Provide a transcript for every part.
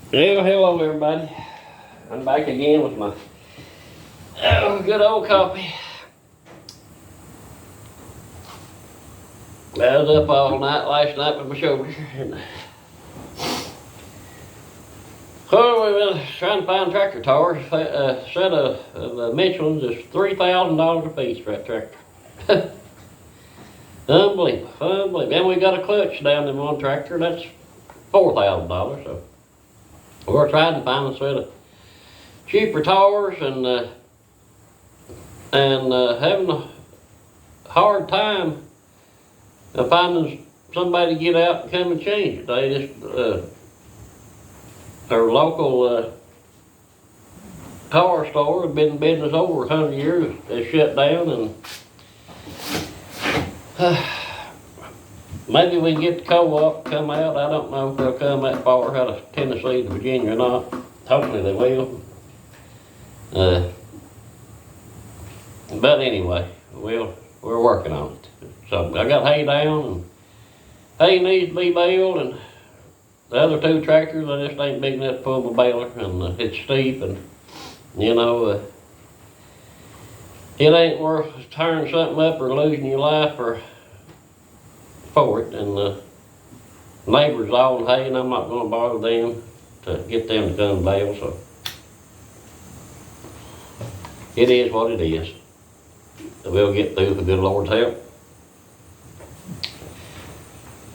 Well, hello everybody. I'm back again with my good old coffee. I was up all night last night with my shoulder. So we've been trying to find tractor tires. Set of the Michelin's is $3,000 a piece for that tractor. Unbelievable, unbelievable. And we got a clutch down in one tractor. That's $4,000. So we're trying to find a set of cheaper tires and having a hard time finding somebody to get out and come and change it. They just our local tire store has been in business over 100 years. They shut down, and maybe we can get the co-op to come out. I don't know if they'll come that far out of Tennessee to Virginia or not. Hopefully they will. But anyway, we're working on it. So I got hay down, and hay needs to be baled, and the other two tractors, I just ain't big enough to pull my baler, and it's steep, and it ain't worth tearing something up or losing your life for it. And neighbors all in hay, and I'm not going to bother them to get them to come bale. So it is what it is. We'll get through with the good Lord's help.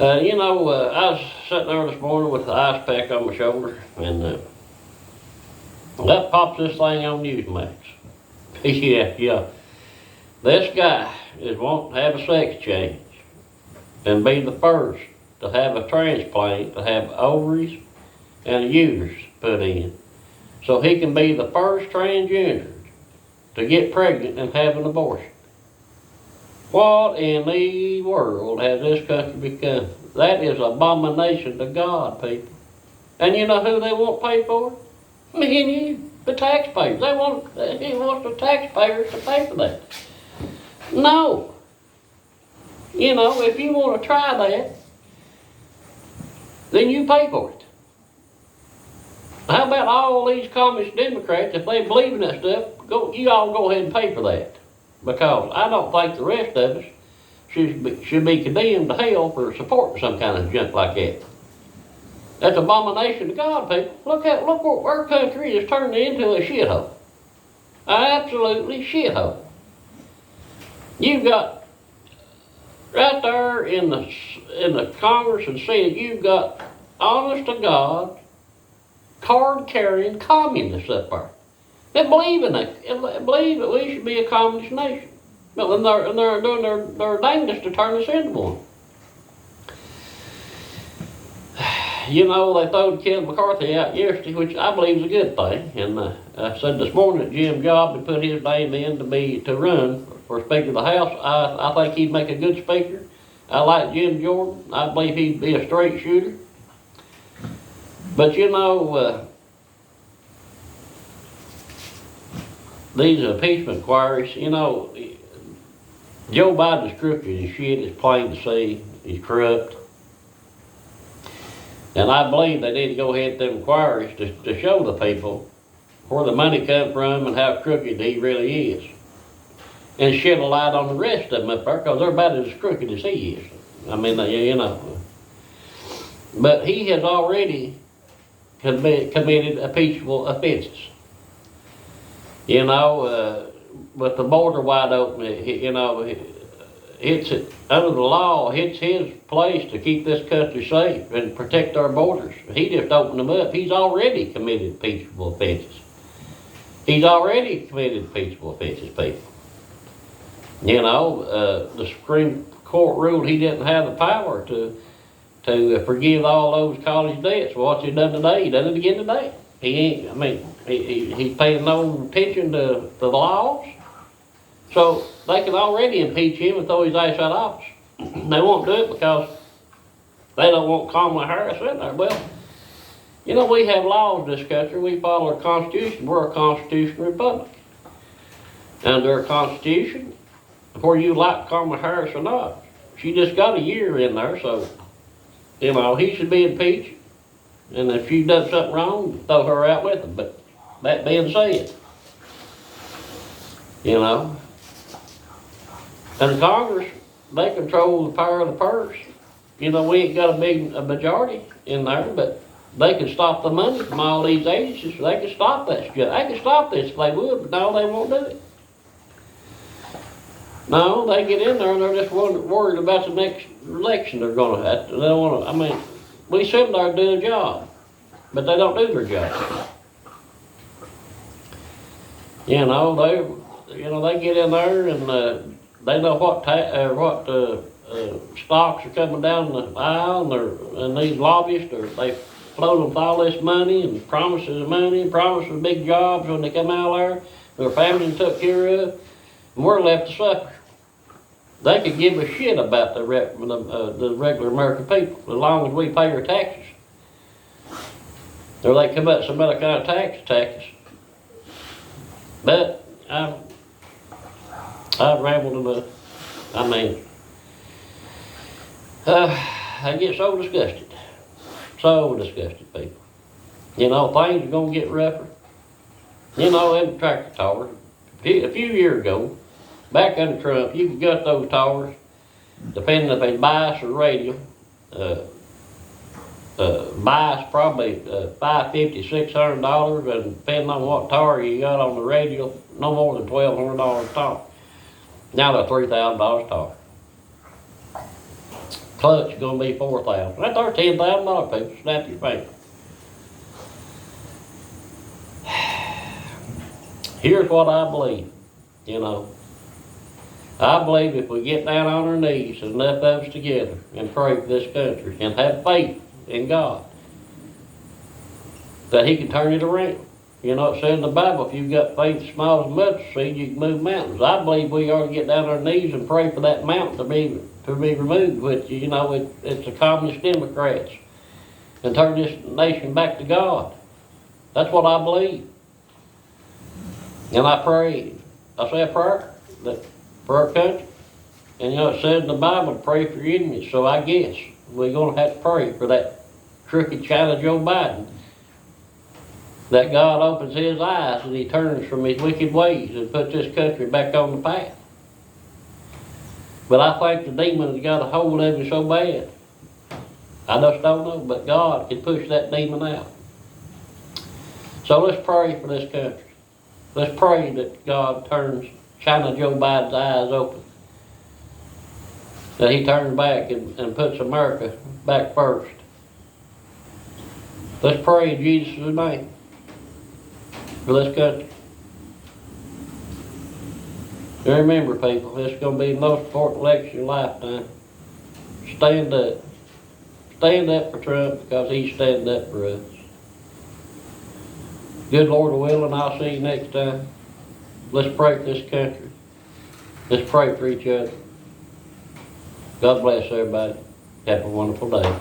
I was sitting there this morning with the ice pack on my shoulder, and that pops this thing on Newsmax. Yeah. This guy is wanting to have a sex change and be the first to have a transplant, to have ovaries and a uterus put in, so he can be the first transgender to get pregnant and have an abortion. What in the world has this country become? That is abomination to God, people. And you know who they won't pay for it? Me and you, the taxpayers. He wants the taxpayers to pay for that. No. If you want to try that, then you pay for it. How about all these communist Democrats, if they believe in that stuff, you all go ahead and pay for that. Because I don't think the rest of us should be condemned to hell for supporting some kind of junk like that. That's abomination to God, people. Look what our country is turning into a shithole. Absolutely shithole. You've got right there in the Congress and Senate, you've got honest to God, card-carrying communists up there. They believe in it. They believe that we should be a communist nation. But when they're doing their dangest to turn us into one. They throwed Kevin McCarthy out yesterday, which I believe is a good thing. And I said this morning that Jim Job had put his name in to run for Speaker of the House. I think he'd make a good speaker. I like Jim Jordan. I believe he'd be a straight shooter. But these impeachment inquiries, Joe Biden's crooked as shit. It's plain to see. He's corrupt. And I believe they need to go ahead with them inquiries to show the people where the money come from and how crooked he really is. And shed a light on the rest of them up there, because they're about as crooked as he is. But he has already committed impeachable offenses. With the border wide open, it's under the law, it's his place to keep this country safe and protect our borders. He just opened them up. He's already committed impeachable offenses. People. The Supreme Court ruled he didn't have the power to forgive all those college debts. Well, what's he done today? He done it again today. He's paying no attention to the laws. So they can already impeach him and throw his ass out of office. They won't do it because they don't want Kamala Harris in there. Well, we have laws in this country. We follow our Constitution. We're a constitutional republic. Under our Constitution, whether you like Kamala Harris or not, she just got a year in there, so he should be impeached And if she does something wrong, throw her out with them. But that being said, you know, and Congress, they control the power of the purse. You know, we ain't got a majority in there, but they can stop the money from all these agencies. They can stop that shit. They can stop this if they would, but no, they won't do it. No, they get in there and they're just worried about the next election they're gonna have. They don't wanna, I mean, we send them there to do their job, but they don't do their job. You know, they get in there and they know what stocks are coming down the aisle, and these lobbyists they float them with all this money and promises big jobs when they come out there, their families took care of, and we're left to suffer. They could give a shit about the regular American people as long as we pay our taxes. Or they come up with some other kind of taxes. But I've rambled enough. I mean, I get so disgusted. So disgusted, people. You know, things are gonna get rougher. You know, them tractor towers. A few years ago, back under Trump, you could gut those towers, depending if they bias or radial. Bias probably $550, $600, and depending on what tower you got on the radial, no more than $1,200 a tower. Now they're $3,000 a tower. Clutch is gonna be $4,000. That's our $10,000, people. Snap your finger. Here's what I believe. You know, I believe if we get down on our knees, enough of us together, and pray for this country, and have faith in God, that He can turn it around. You know, it says in the Bible, if you've got faith as small as a mustard seed, you can move mountains. I believe we ought to get down on our knees and pray for that mountain to be removed, which, you know, it's the communist Democrats, and turn this nation back to God. That's what I believe. And I pray. I say a prayer for our country. And you know, it says in the Bible to pray for your enemies. So I guess we're going to have to pray for that crooked China Joe Biden. That God opens his eyes and he turns from his wicked ways and puts this country back on the path. But I think the demon has got a hold of him so bad. I just don't know, but God can push that demon out. So let's pray for this country. Let's pray that God turns China Joe Biden's eyes open. That he turns back and puts America back first. Let's pray in Jesus' name for this country. And remember, people, this is going to be the most important election of your lifetime. Stand up. Stand up for Trump because he's standing up for us. Good Lord willing, I'll see you next time. Let's pray for this country. Let's pray for each other. God bless everybody. Have a wonderful day.